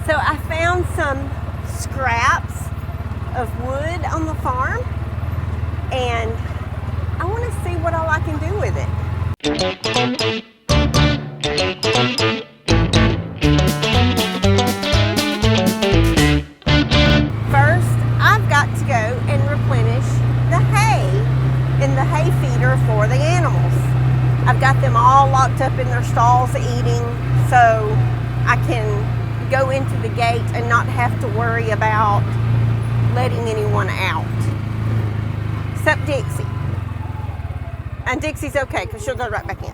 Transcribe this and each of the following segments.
So I found some scraps of wood on the farm, and I want to see what all I can do with it. First, I've got to go and replenish the hay in the hay feeder for the animals. I've got them all locked up in their stalls eating, so I can go into the gate and not have to worry about letting anyone out. Except Dixie. And Dixie's okay because she'll go right back in.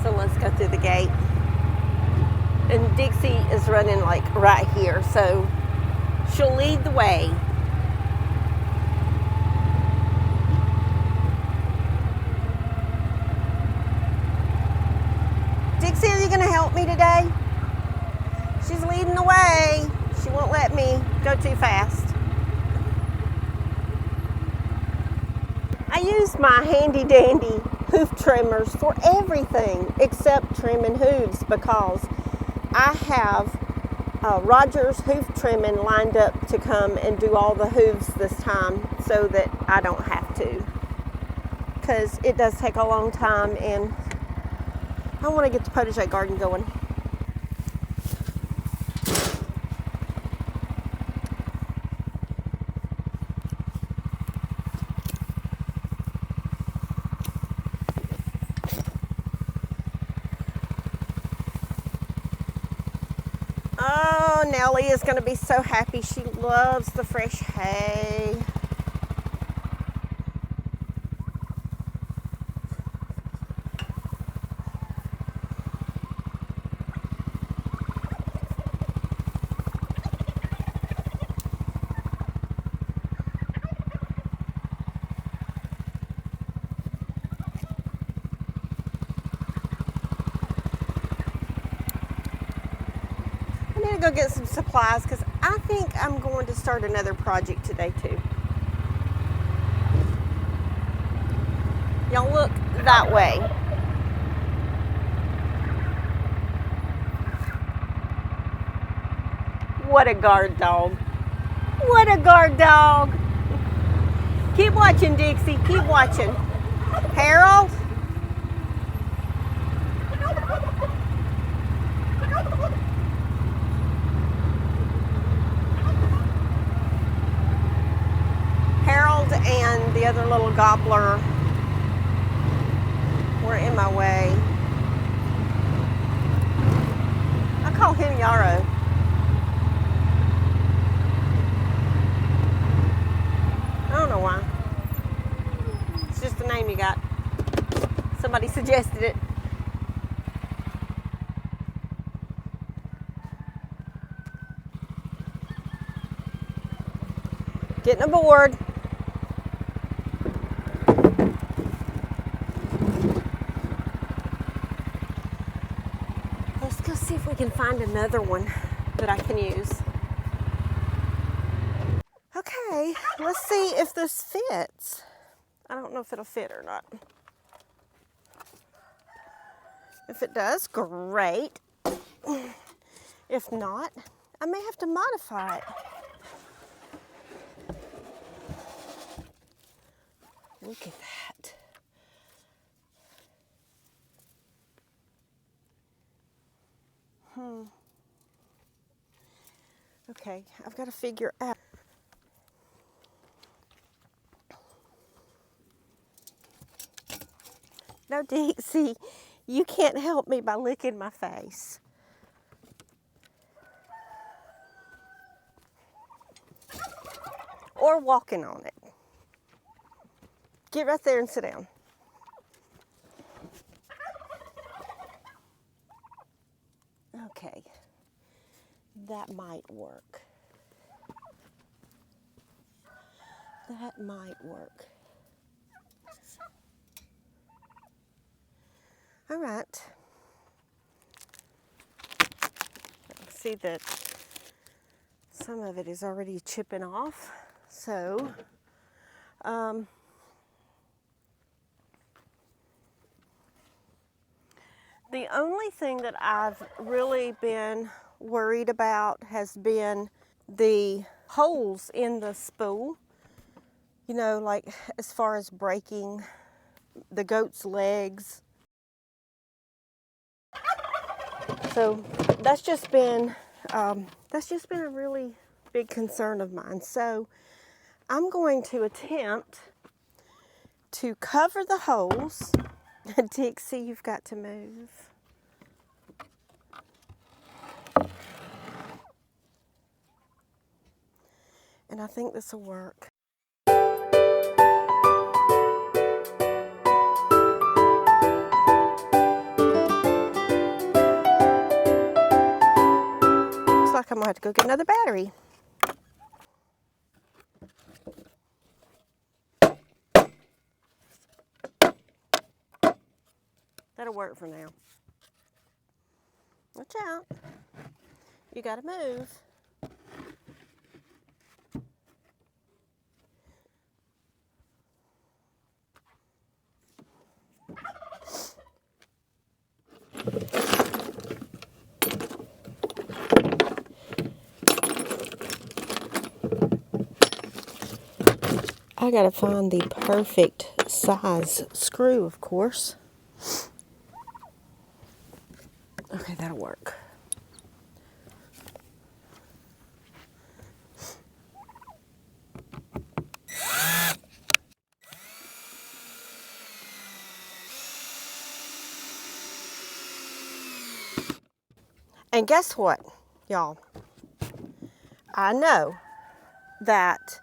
So let's go through the gate. And Dixie is running like right here, so she'll lead the way. Dixie, are you going to help me today? She's leading the way. She won't let me go too fast. I use my handy dandy hoof trimmers for everything except trimming hooves because I have Roger's hoof trimming lined up to come and do all the hooves this time so that I don't have to, because it does take a long time and I want to get the potager garden going. Oh, Nellie is going to be so happy. She loves the fresh hay. I'm going to go get some supplies because I think I'm going to start another project today too. Y'all look that way. What a guard dog. What a guard dog. Keep watching, Dixie. Keep watching. Harold? Harold and the other little gobbler were in my way. I call him Yarrow. I don't know why. It's just the name you got. Somebody suggested it. Getting aboard. Let's go see if we can find another one that I can use. Okay, let's see if this fits. I don't know if it'll fit or not. If it does, great. If not, I may have to modify it. Look at that. Okay, I've got to figure out. No, Dixie, you can't help me by licking my face. Or walking on it. Get right there and sit down. Okay, that might work. That might work. All right. I see that some of it is already chipping off, so the only only thing that I've really been worried about has been the holes in the spool. You know, like as far as breaking the goat's legs. So that's just been a really big concern of mine. So I'm going to attempt to cover the holes. Dixie, you've got to move. And I think this will work. Looks like I'm gonna have to go get another battery. That'll work for now. Watch out. You gotta move. I gotta find the perfect size screw, of course. Okay, that'll work. And guess what, y'all? I know that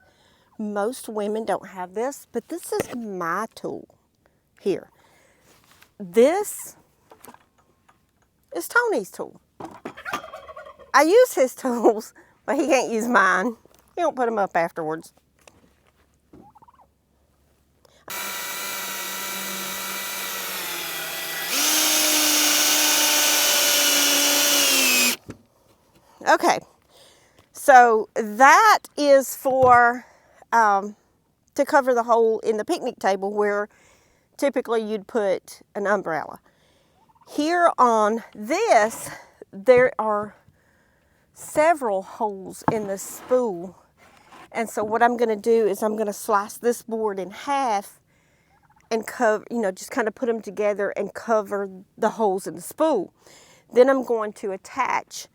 most women don't have this, but this is my tool here. This is Tony's tool. I use his tools, but he can't use mine. He don't put them up afterwards. Okay, so that is for to cover the hole in the picnic table where typically you'd put an umbrella. Here on this, there are several holes in the spool. And so what I'm going to do is I'm going to slice this board in half and cover, just kind of put them together and cover the holes in the spool. Then I'm going to attach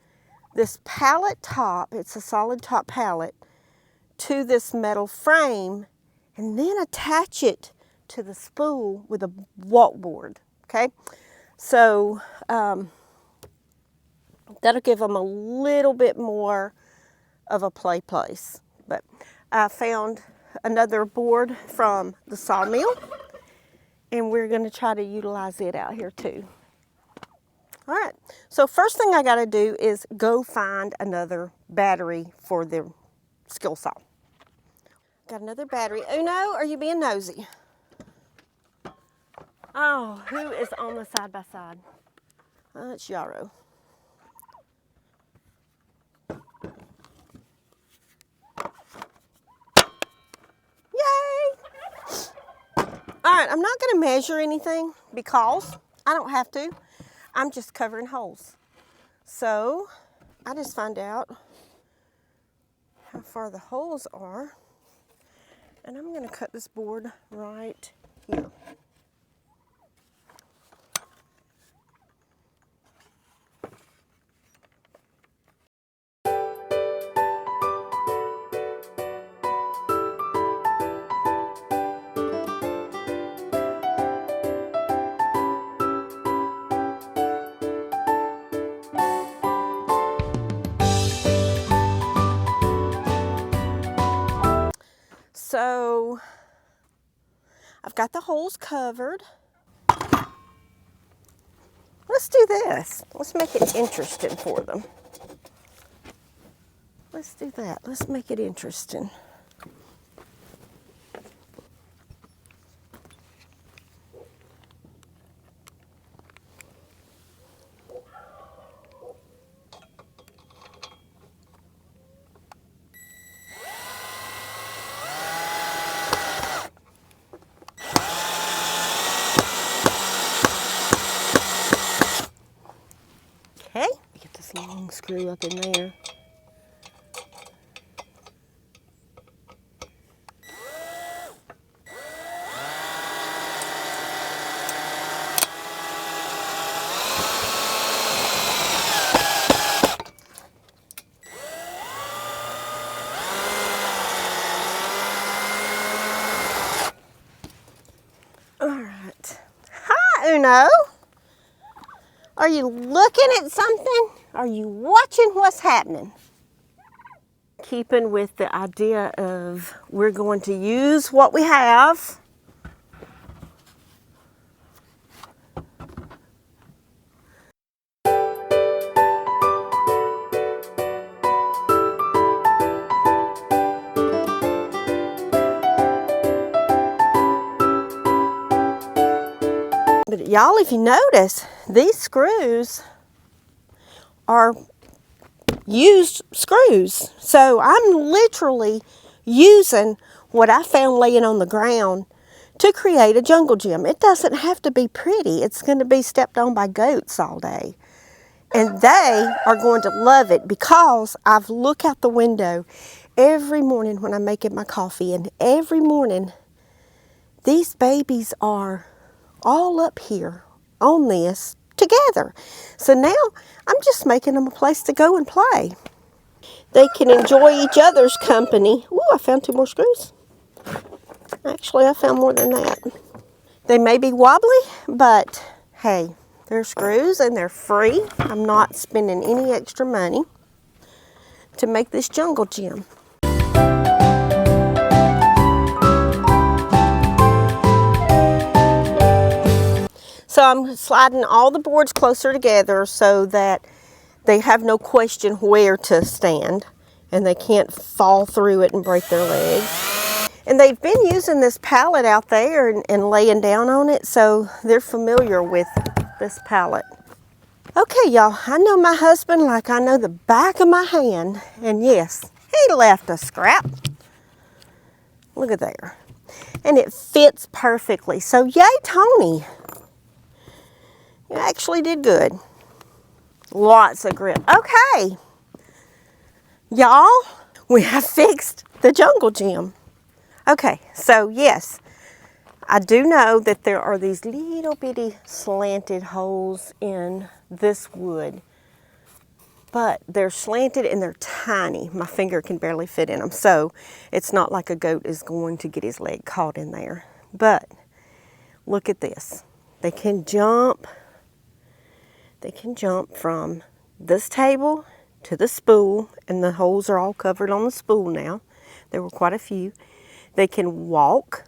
this pallet top, it's a solid top pallet, to this metal frame and then attach it to the spool with a walkboard, okay? So that'll give them a little bit more of a play place. But I found another board from the sawmill and we're gonna try to utilize it out here too. All right, so first thing I gotta do is go find another battery for the skill saw. Got another battery. Uno, are you being nosy? Oh, who is on the side by side? It's Yarrow. Yay! All right, I'm not gonna measure anything because I don't have to. I'm just covering holes. So I just find out how far the holes are. And I'm gonna cut this board right here. So I've got the holes covered. Let's do this. Let's make it interesting for them. Let's do that. Let's make it interesting. Okay, get this long screw up in there. All right. Hi, Uno. Are you looking at something? Are you watching what's happening? Keeping with the idea of we're going to use what we have. But y'all, if you notice, these screws are used screws. So I'm literally using what I found laying on the ground to create a jungle gym. It doesn't have to be pretty. It's going to be stepped on by goats all day. And they are going to love it because I've looked out the window every morning when I'm making my coffee, and every morning these babies are all up here on this together. So now I'm just making them a place to go and play. They can enjoy each other's company. Ooh, I found 2 more screws. Actually, I found more than that. They may be wobbly, but hey, they're screws and they're free. I'm not spending any extra money to make this jungle gym. So I'm sliding all the boards closer together so that they have no question where to stand and they can't fall through it and break their legs. And they've been using this pallet out there and laying down on it, so they're familiar with this pallet. Okay, y'all, I know my husband like I know the back of my hand. And yes, he left a scrap. Look at there. And it fits perfectly. So yay, Tony. You actually did good. Lots of grip. Okay. Y'all, we have fixed the jungle gym. Okay, so yes, I do know that there are these little bitty slanted holes in this wood. But they're slanted and they're tiny. My finger can barely fit in them. So it's not like a goat is going to get his leg caught in there. But look at this. They can jump. They can jump from this table to the spool, and the holes are all covered on the spool now. There were quite a few. They can walk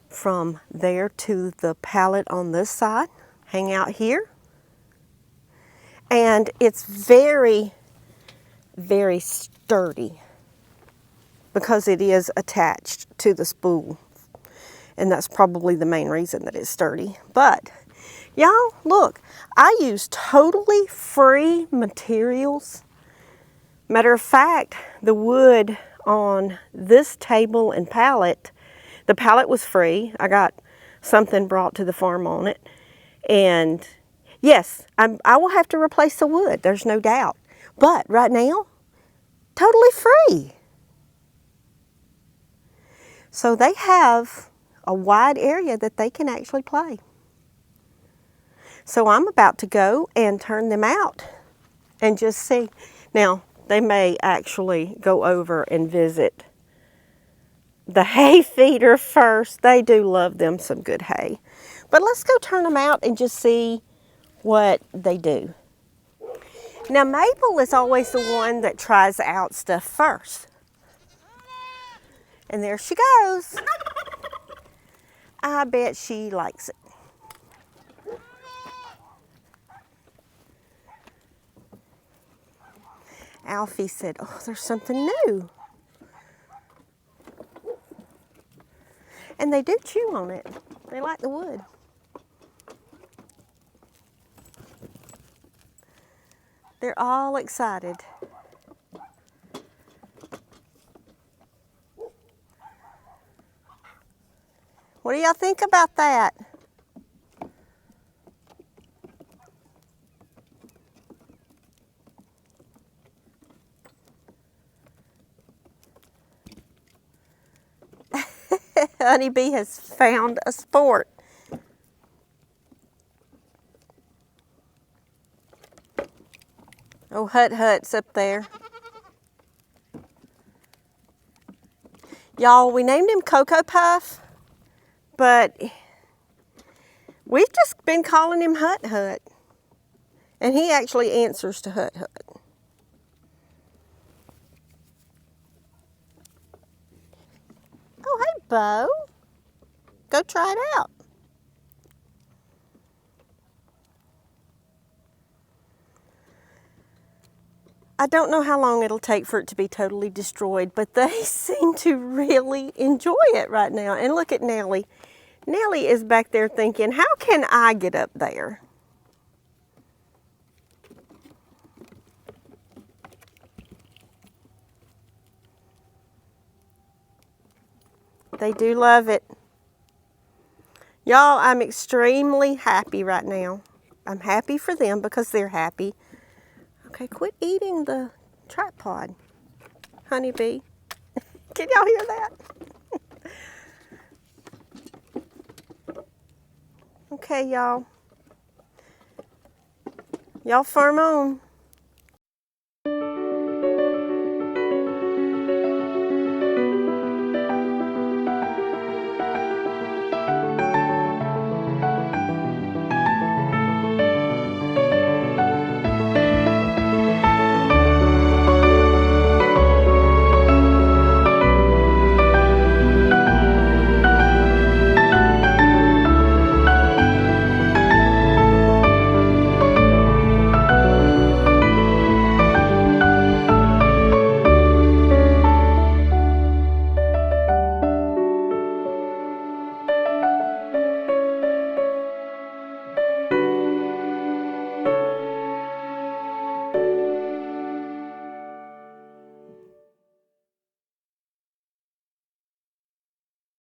from there to the pallet on this side, hang out here. And it's very, very sturdy because it is attached to the spool. And that's probably the main reason that it's sturdy. But y'all, look, I use totally free materials. Matter of fact, the wood on this table and pallet, the pallet was free. I got something brought to the farm on it. And yes, I will have to replace the wood, there's no doubt. But right now, totally free. So they have a wide area that they can actually play. So I'm about to go and turn them out and just see. Now, they may actually go over and visit the hay feeder first. They do love them some good hay. But let's go turn them out and just see what they do. Now, Mabel is always the one that tries out stuff first. And there she goes. I bet she likes it. Alfie said, oh, there's something new. And they do chew on it. They like the wood. They're all excited. What do y'all think about that? Honeybee has found a sport. Oh, Hut's up there. Y'all, we named him Cocoa Puff, but we've just been calling him Hut. And he actually answers to Hut. Oh, hey, Bo. Go try it out. I don't know how long it'll take for it to be totally destroyed, but they seem to really enjoy it right now. And look at Nellie. Nellie is back there thinking, how can I get up there? They do love it. Y'all, I'm extremely happy right now. I'm happy for them because they're happy. Okay, quit eating the tripod, Honeybee. Can y'all hear that? Okay, y'all. Y'all firm on.